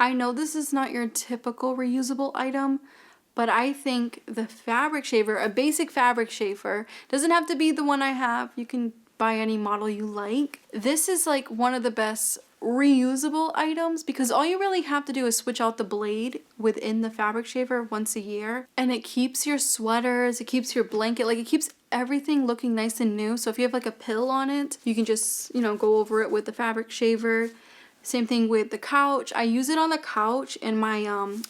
I know this is not your typical reusable item, but I think the fabric shaver, a basic fabric shaver, doesn't have to be the one I have. You can buy any model you like. This is like one of the best reusable items because all you really have to do is switch out the blade within the fabric shaver once a year, and it keeps your sweaters, it keeps your blanket, like it keeps everything looking nice and new. So if you have like a pill on it, you can just, go over it with the fabric shaver. Same thing with the couch. I use it on the couch and my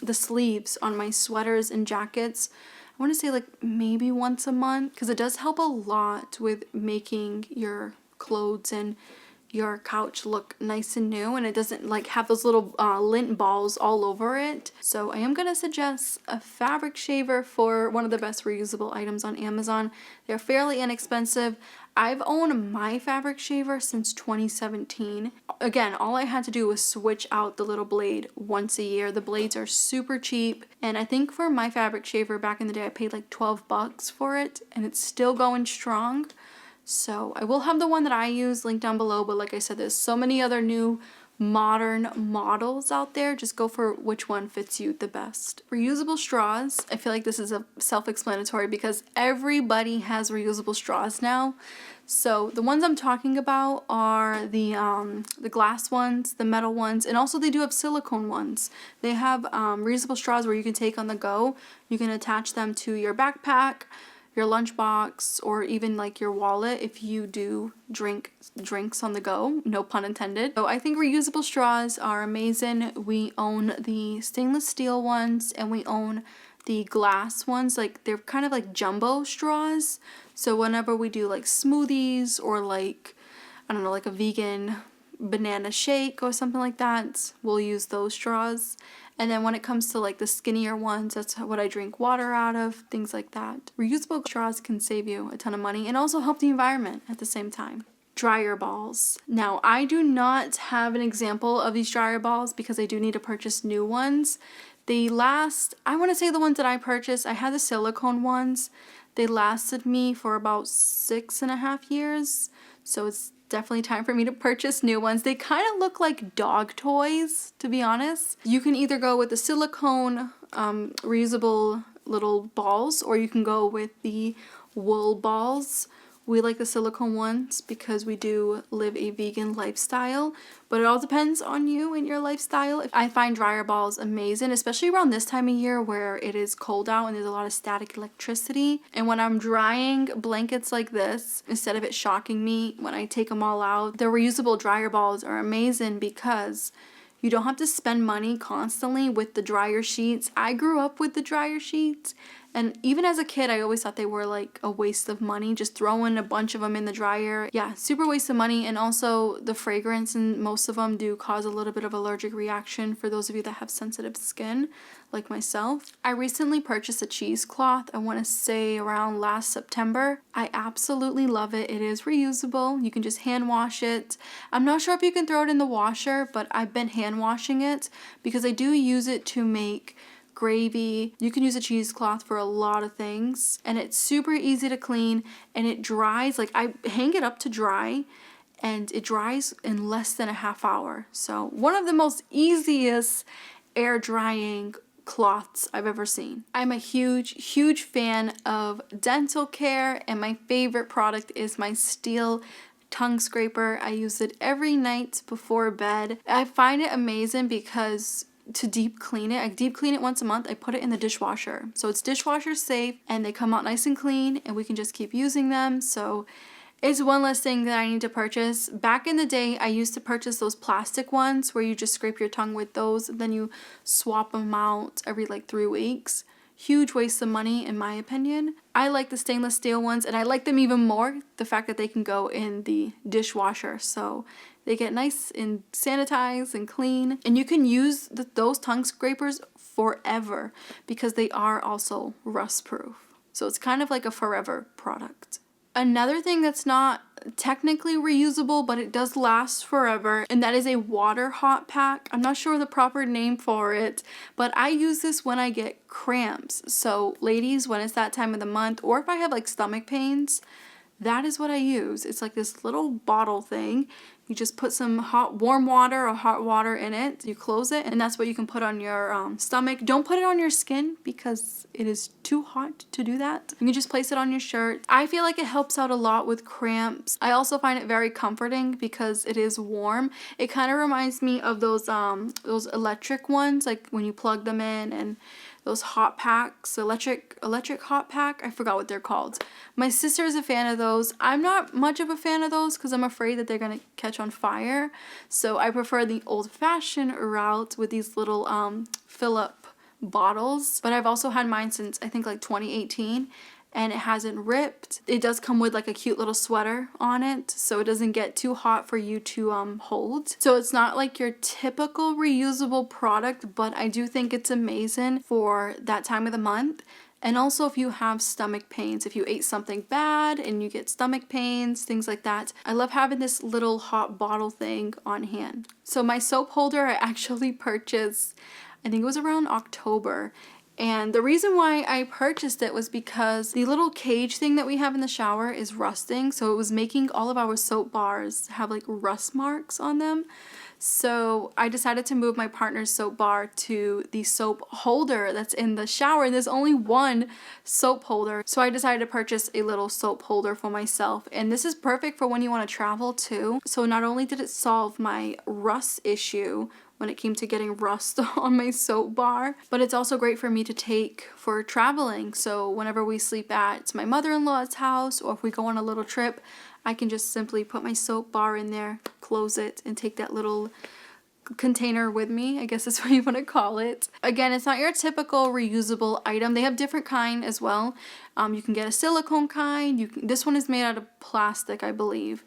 the sleeves on my sweaters and jackets. I want to say like maybe once a month because it does help a lot with making your clothes and your couch look nice and new, and it doesn't like have those little lint balls all over it. So I am going to suggest a fabric shaver for one of the best reusable items on Amazon. They're fairly inexpensive. I've owned my fabric shaver since 2017. Again, all I had to do was switch out the little blade once a year. The blades are super cheap, and I think for my fabric shaver back in the day I paid like 12 bucks for it, and it's still going strong. So I will have the one that I use linked down below, but like I said, there's so many other new modern models out there. Just go for which one fits you the best. Reusable straws. I feel like this is a self-explanatory because everybody has reusable straws now. So the ones I'm talking about are the glass ones, the metal ones, and also they do have silicone ones. They have reusable straws where you can take on the go. You can attach them to your backpack, your lunchbox, or even like your wallet if you do drinks on the go, no pun intended. So I think reusable straws are amazing. We own the stainless steel ones and we own the glass ones. Like they're kind of like jumbo straws. So whenever we do like smoothies or like, I don't know, like a vegan banana shake or something like that, we'll use those straws. And then when it comes to like the skinnier ones, that's what I drink water out of, things like that. Reusable straws can save you a ton of money and also help the environment at the same time. Dryer balls. Now, I do not have an example of these dryer balls because I do need to purchase new ones. They last, I want to say the ones that I purchased, I had the silicone ones. They lasted me for about 6.5 years. So it's definitely time for me to purchase new ones. They kind of look like dog toys, to be honest. You can either go with the silicone reusable little balls, or you can go with the wool balls. We like the silicone ones because we do live a vegan lifestyle, but it all depends on you and your lifestyle. I find dryer balls amazing, especially around this time of year where it is cold out and there's a lot of static electricity. And when I'm drying blankets like this, instead of it shocking me when I take them all out, the reusable dryer balls are amazing because you don't have to spend money constantly with the dryer sheets. I grew up with the dryer sheets, and even as a kid, I always thought they were like a waste of money, just throwing a bunch of them in the dryer. Yeah, super waste of money. And also the fragrance in most of them do cause a little bit of allergic reaction for those of you that have sensitive skin, like myself. I recently purchased a cheesecloth, I want to say around last September. I absolutely love it. It is reusable. You can just hand wash it. I'm not sure if you can throw it in the washer, but I've been hand washing it because I do use it to make gravy. You can use a cheesecloth for a lot of things, and it's super easy to clean, and it dries. Like I hang it up to dry and it dries in less than a half hour. So one of the most easiest air drying cloths I've ever seen. I'm a huge fan of dental care, and my favorite product is my steel tongue scraper. I use it every night before bed. I find it amazing because to deep clean it, I deep clean it once a month. I put it in the dishwasher, so it's dishwasher safe and they come out nice and clean, and we can just keep using them. So it's one less thing that I need to purchase. Back in the day, I used to purchase those plastic ones where you just scrape your tongue with those, then you swap them out every like 3 weeks. Huge waste of money in my opinion. I like the stainless steel ones, and I like them even more the fact that they can go in the dishwasher, so they get nice and sanitized and clean, and you can use those tongue scrapers forever because they are also rust proof. So it's kind of like a forever product. Another thing that's not technically reusable, but it does last forever, and that is a water hot pack. I'm not sure the proper name for it, but I use this when I get cramps. So ladies, when it's that time of the month, or if I have like stomach pains, that is what I use. It's like this little bottle thing. You just put some warm water or hot water in it. You close it, and that's what you can put on your stomach. Don't put it on your skin because it is too hot to do that. You can just place it on your shirt. I feel like it helps out a lot with cramps. I also find it very comforting because it is warm. It kind of reminds me of those electric ones, like when you plug them in, and those hot packs, electric hot pack. I forgot what they're called. My sister is a fan of those. I'm not much of a fan of those because I'm afraid that they're gonna catch on fire. So I prefer the old-fashioned route with these little fill-up bottles. But I've also had mine since I think like 2018. And it hasn't ripped. It does come with like a cute little sweater on it, so it doesn't get too hot for you to hold. So it's not like your typical reusable product, but I do think it's amazing for that time of the month. And also if you have stomach pains, if you ate something bad and you get stomach pains, things like that. I love having this little hot bottle thing on hand. So my soap holder I actually purchased, I think it was around October. And the reason why I purchased it was because the little cage thing that we have in the shower is rusting. So it was making all of our soap bars have like rust marks on them. So I decided to move my partner's soap bar to the soap holder that's in the shower. And there's only one soap holder. So I decided to purchase a little soap holder for myself. And this is perfect for when you want to travel too. So not only did it solve my rust issue when it came to getting rust on my soap bar, but it's also great for me to take for traveling. So whenever we sleep at my mother-in-law's house, or if we go on a little trip, I can just simply put my soap bar in there, close it, and take that little container with me. I guess that's what you want to call it. Again, it's not your typical reusable item. They have different kind as well. You can get a silicone kind. This one is made out of plastic, I believe.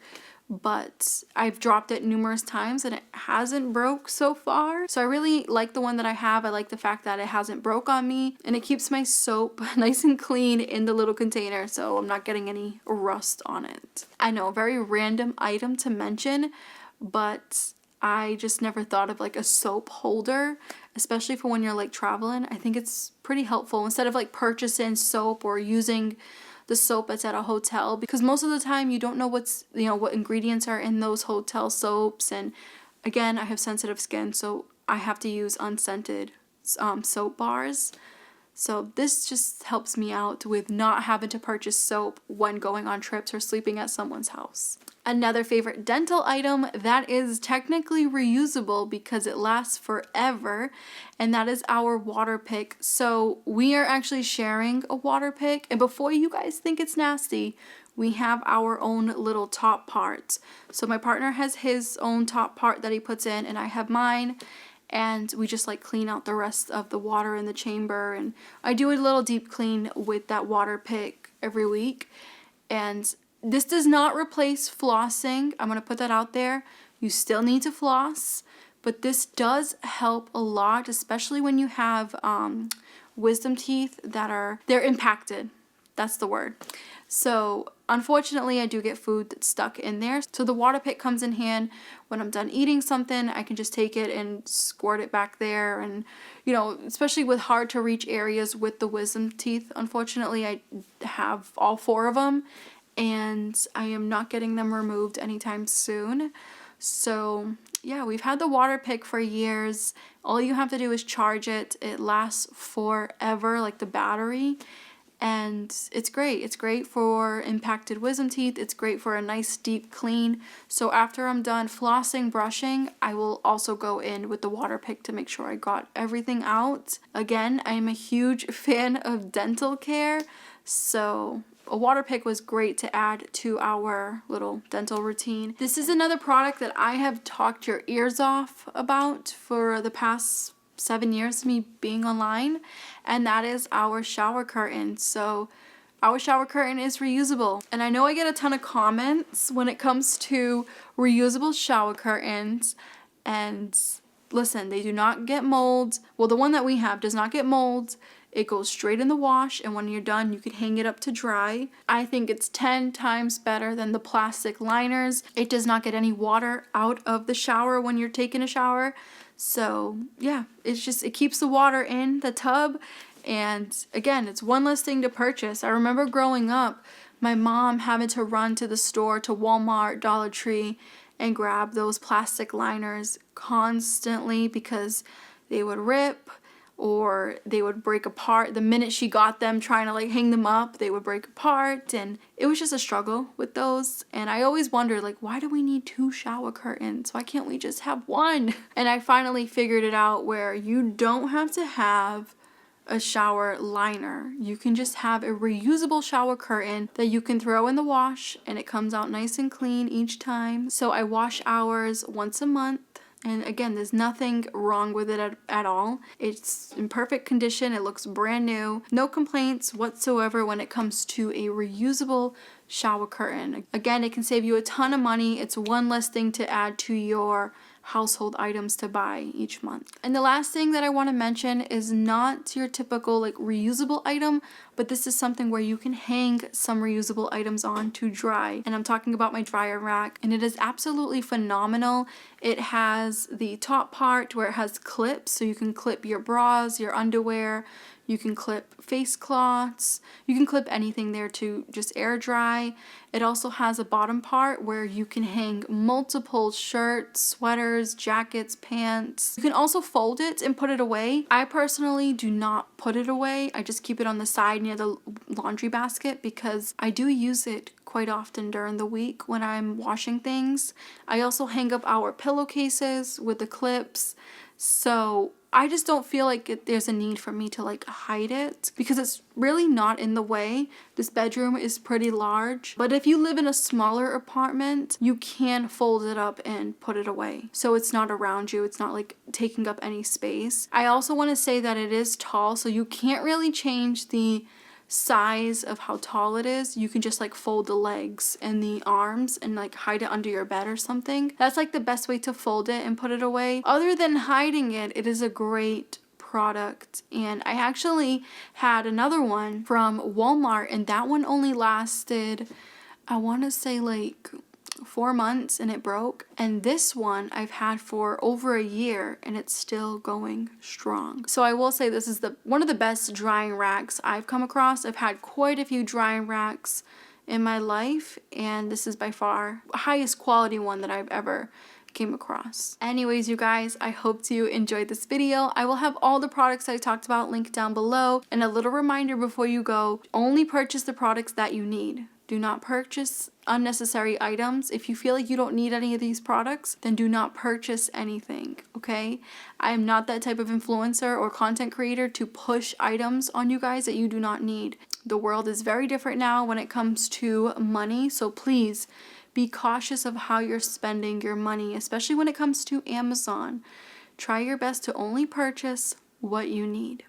But I've dropped it numerous times and it hasn't broke so far. So I really like the one that I have. I like the fact that it hasn't broke on me, and it keeps my soap nice and clean in the little container, so I'm not getting any rust on it. I know, a very random item to mention, but I just never thought of like a soap holder, especially for when you're like traveling. I think it's pretty helpful instead of like purchasing soap or using the soap that's at a hotel, because most of the time you don't know what ingredients are in those hotel soaps. And again, I have sensitive skin, so I have to use unscented soap bars. So this just helps me out with not having to purchase soap when going on trips or sleeping at someone's house. Another favorite dental item that is technically reusable because it lasts forever, and that is our water pick. So we are actually sharing a water pick, and before you guys think it's nasty, we have our own little top part. So my partner has his own top part that he puts in, and I have mine. And we just like clean out the rest of the water in the chamber. And I do a little deep clean with that water pick every week. And this does not replace flossing. I'm going to put that out there. You still need to floss. But this does help a lot, especially when you have wisdom teeth they're impacted. That's the word. So unfortunately, I do get food that's stuck in there. So the water pick comes in hand when I'm done eating something. I can just take it and squirt it back there. And, especially with hard to reach areas with the wisdom teeth, unfortunately, I have all 4 of them and I am not getting them removed anytime soon. So yeah, we've had the water pick for years. All you have to do is charge it. It lasts forever, like the battery. And it's great. It's great for impacted wisdom teeth. It's great for a nice deep clean. So after I'm done flossing, brushing, I will also go in with the water pick to make sure I got everything out. Again, I am a huge fan of dental care, so a water pick was great to add to our little dental routine. This is another product that I have talked your ears off about for the past 7 years of me being online, and that is our shower curtain. So our shower curtain is reusable, and I know I get a ton of comments when it comes to reusable shower curtains. And listen, they do not get mold. Well, the one that we have does not get mold. It goes straight in the wash, and when you're done, you can hang it up to dry. I think it's 10 times better than the plastic liners. It does not get any water out of the shower when you're taking a shower. So yeah, it keeps the water in the tub. And again, it's one less thing to purchase. I remember growing up, my mom having to run to the store, to Walmart, Dollar Tree, and grab those plastic liners constantly because they would rip or they would break apart. The minute she got them, trying to like hang them up, they would break apart, and it was just a struggle with those. And I always wondered, like, why do we need 2 shower curtains? Why can't we just have one? And I finally figured it out where you don't have to have a shower liner. You can just have a reusable shower curtain that you can throw in the wash, and it comes out nice and clean each time. So I wash ours once a month. And again, there's nothing wrong with it at all. It's in perfect condition. It looks brand new. No complaints whatsoever when it comes to a reusable shower curtain. Again, it can save you a ton of money. It's one less thing to add to your household items to buy each month. And the last thing that I want to mention is not your typical like reusable item, but this is something where you can hang some reusable items on to dry. And I'm talking about my dryer rack, and it is absolutely phenomenal. It has the top part where it has clips, so you can clip your bras, your underwear, you can clip face cloths, you can clip anything there to just air dry. It also has a bottom part where you can hang multiple shirts, sweaters, jackets, pants. You can also fold it and put it away. I personally do not put it away. I just keep it on the side near the laundry basket because I do use it quite often during the week when I'm washing things. I also hang up our pillowcases with the clips. So I just don't feel like there's a need for me to like hide it because it's really not in the way. This bedroom is pretty large, but if you live in a smaller apartment, you can fold it up and put it away. So it's not around you. It's not like taking up any space. I also want to say that it is tall, so you can't really change the size of how tall it is. You can just like fold the legs and the arms and like hide it under your bed or something. That's like the best way to fold it and put it away. Other than hiding it, it is a great product. And I actually had another one from Walmart, and that one only lasted, I want to say like 4 months, and it broke. And this one I've had for over a year, and it's still going strong. So I will say this is one of the best drying racks I've come across. I've had quite a few drying racks in my life, and this is by far the highest quality one that I've ever came across. Anyways, you guys, I hope you enjoyed this video. I will have all the products I talked about linked down below, and a little reminder before you go, only purchase the products that you need. Do not purchase unnecessary items. If you feel like you don't need any of these products, then do not purchase anything, okay? I am not that type of influencer or content creator to push items on you guys that you do not need. The world is very different now when it comes to money, so please be cautious of how you're spending your money, especially when it comes to Amazon. Try your best to only purchase what you need.